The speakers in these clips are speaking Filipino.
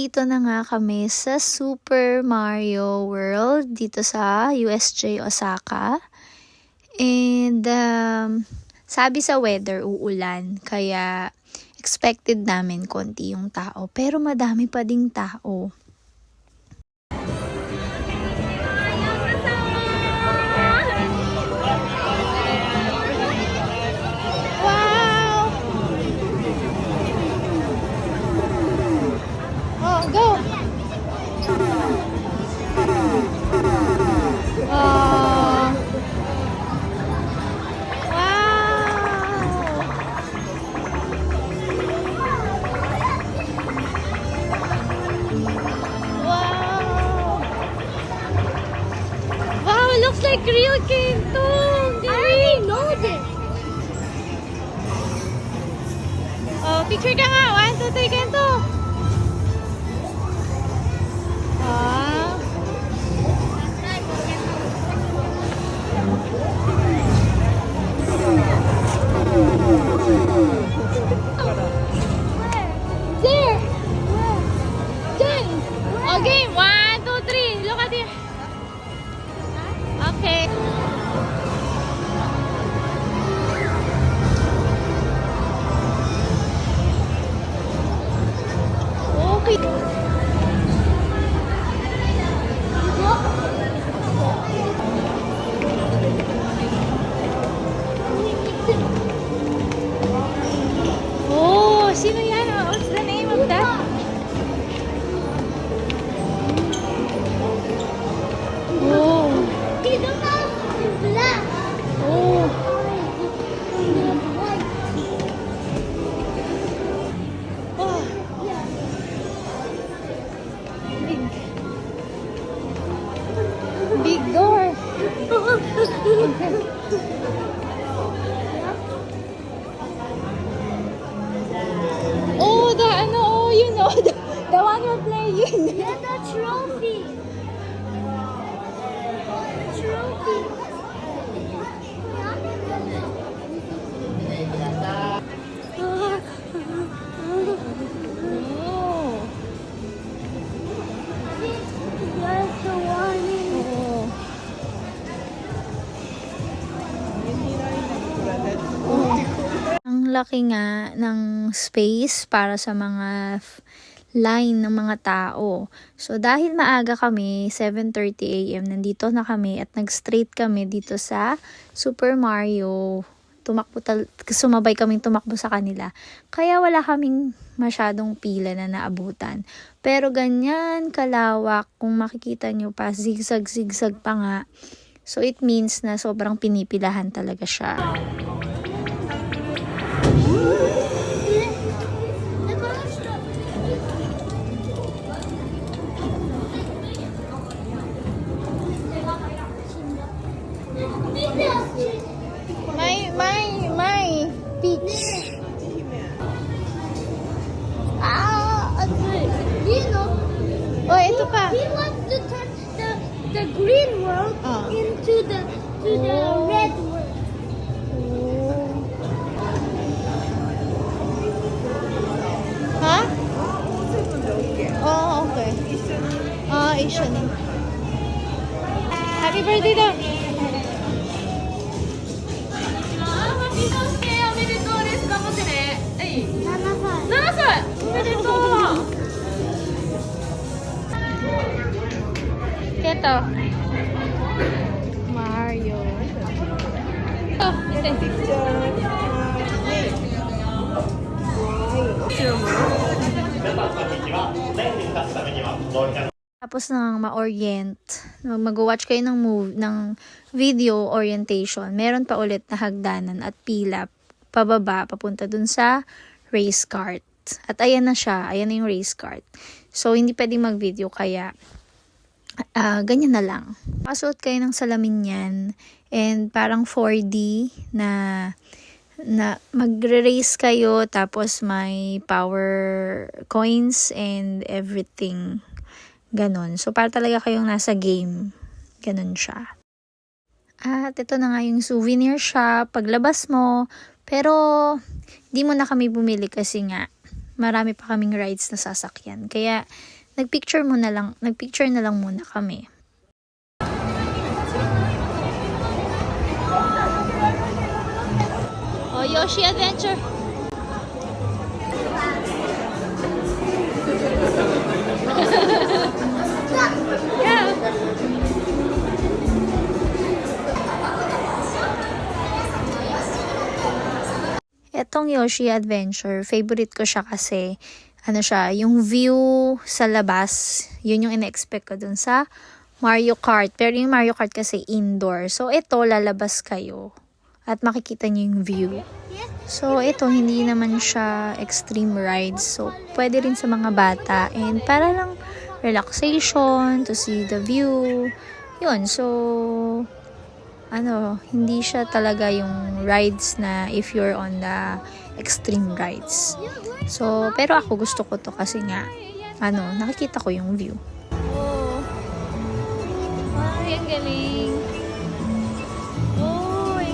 nandito na nga kami sa Super Mario World dito sa USJ Osaka. And sabi sa weather uulan, kaya expected namin konti yung tao. Pero madami pa ding tao. Looks like real Kento. I already know this. Oh, picture ka nga. 1, 2, 3, Kento. Ah. There. Done. Okay, 1, 2, 3. Look at here. Okay. Okay. Oh, sino yan? What's the name of that? Oh. He don't have black. Oh. Oh. Big door. Oh, you know, the one we're playing. Yeah, the trophy. Trophy. Oh. That's the one. Oh. Ang laki nga ng space para sa mga line ng mga tao. So, dahil maaga kami, 7:30 AM, nandito na kami at nag-straight kami dito sa Super Mario. Sumabay kaming tumakbo sa kanila. Kaya wala kaming masyadong pila na naabutan. Pero ganyan kalawak, kung makikita nyo pa, zigzag pa nga. So, it means na sobrang pinipilahan talaga siya. My peach. Do you know? Oh, ito pa. He wants to turn the green world into the red world. Ha? Oh, okay. Ah, Asian. Happy birthday daw. Ito. Mario. Oh, ito. Tapos nang ma-orient, mag-watch kayo ng video orientation, meron pa ulit na hagdanan at pila pababa papunta dun sa race cart. At ayan na siya, ayan na yung race cart. So, hindi pwedeng mag-video kaya ganyan na lang. Pasuot kayo ng salamin yan and parang 4D na magre-race kayo tapos may power coins and everything. Ganon. So, para talaga kayong nasa game. Ganon siya. At ito na nga yung souvenir shop. Paglabas mo, pero di mo na kami bumili kasi nga marami pa kaming rides na sasakyan. Kaya nagpicture na lang muna kami. Oh, Yoshi Adventure. Etong Yoshi Adventure, favorite ko siya kasi, yung view sa labas, yun yung ina-expect ko dun sa Mario Kart. Pero yung Mario Kart kasi indoor. So, ito, lalabas kayo at makikita nyo yung view. So, ito, hindi naman siya extreme rides. So, pwede rin sa mga bata. And para lang relaxation, to see the view. Yun, so, hindi siya talaga yung rides na if you're on the extreme rides. So, pero ako gusto ko to kasi nga, nakikita ko yung view. Oh. Ay, ang galing. Oy.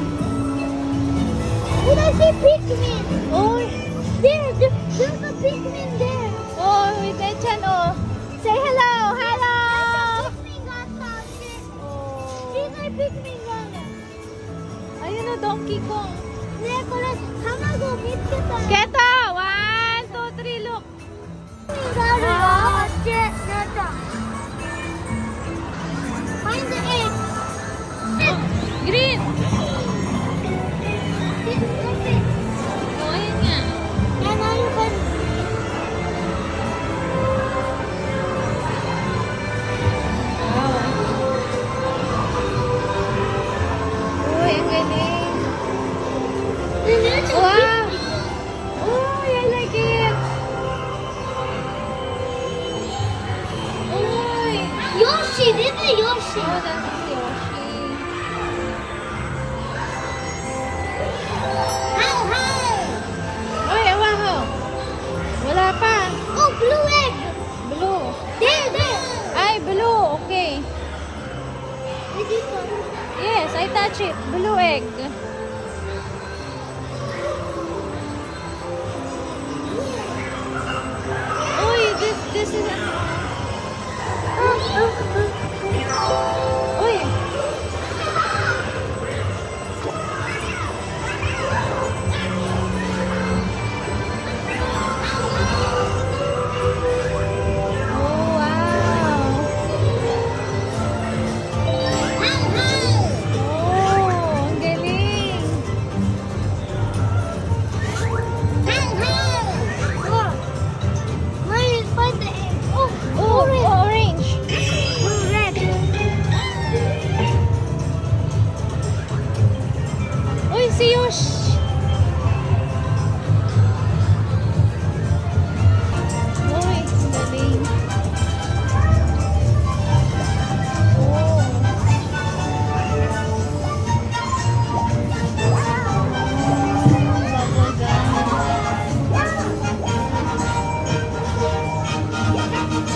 Did I see Pikmin? Oy. There's a Pikmin there. Oh, with that chan, oh. Say hello, hello. Pikmin got touched. Oh. These are Pikmin got. Ayun na, Donkey Kong. ねえこれ卵見つけた。 Keto! 1, 2, 3, look! があるよ。あっち。なった。Find the egg. Green! This is it. Oh, ayun nga. Yeah, now you can. Uy, ang galing. There's a Wow! Uy, I like it! Uy! Yoshi, this is Yoshi. Oh, that's Yoshi. How high? Uy, awa ho! Wala pa. Oh, blue egg. Blue. There. Ay, blue. Okay. Did you touch it? Yes, I touch it. Blue egg. Uy, this is... Uy! Oh, wow! How high? Oh, ang galing! How high? Oh. Where is find the egg? Oh, Oh, orange! blue red. Uy, si Yosh! Uy, ang galing! Oh! Bubble gum.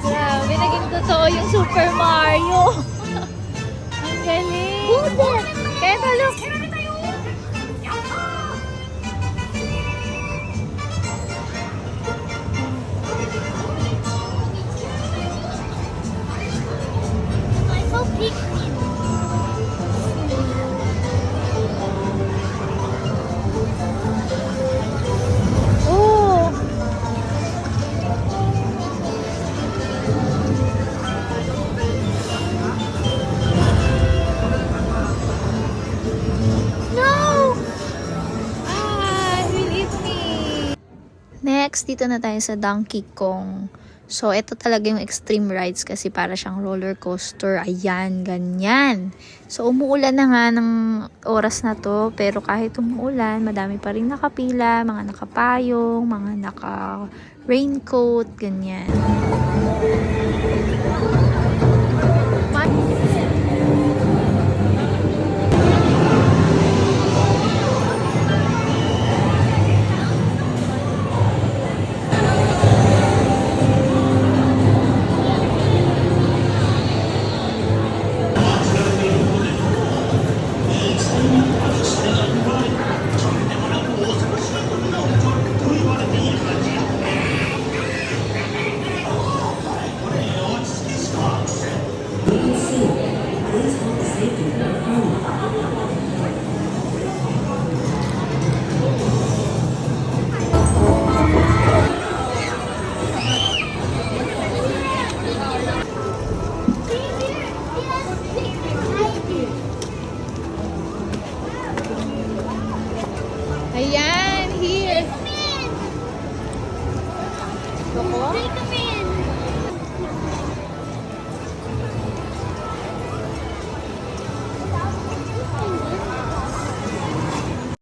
Grabe, naging totoo yung Super Mario. Ang galing. Who's that? Kaya look. I saw Pikmin. Oh. No! Ah, it will eat me. Next, dito na tayo sa Donkey Kong. So, ito talaga yung extreme rides kasi para siyang roller coaster. Ayan, ganyan. So, umuulan na nga ng oras na to. Pero kahit umuulan, madami pa rin nakapila, mga nakapayong, mga naka-raincoat, ganyan. Gusto ko? Take a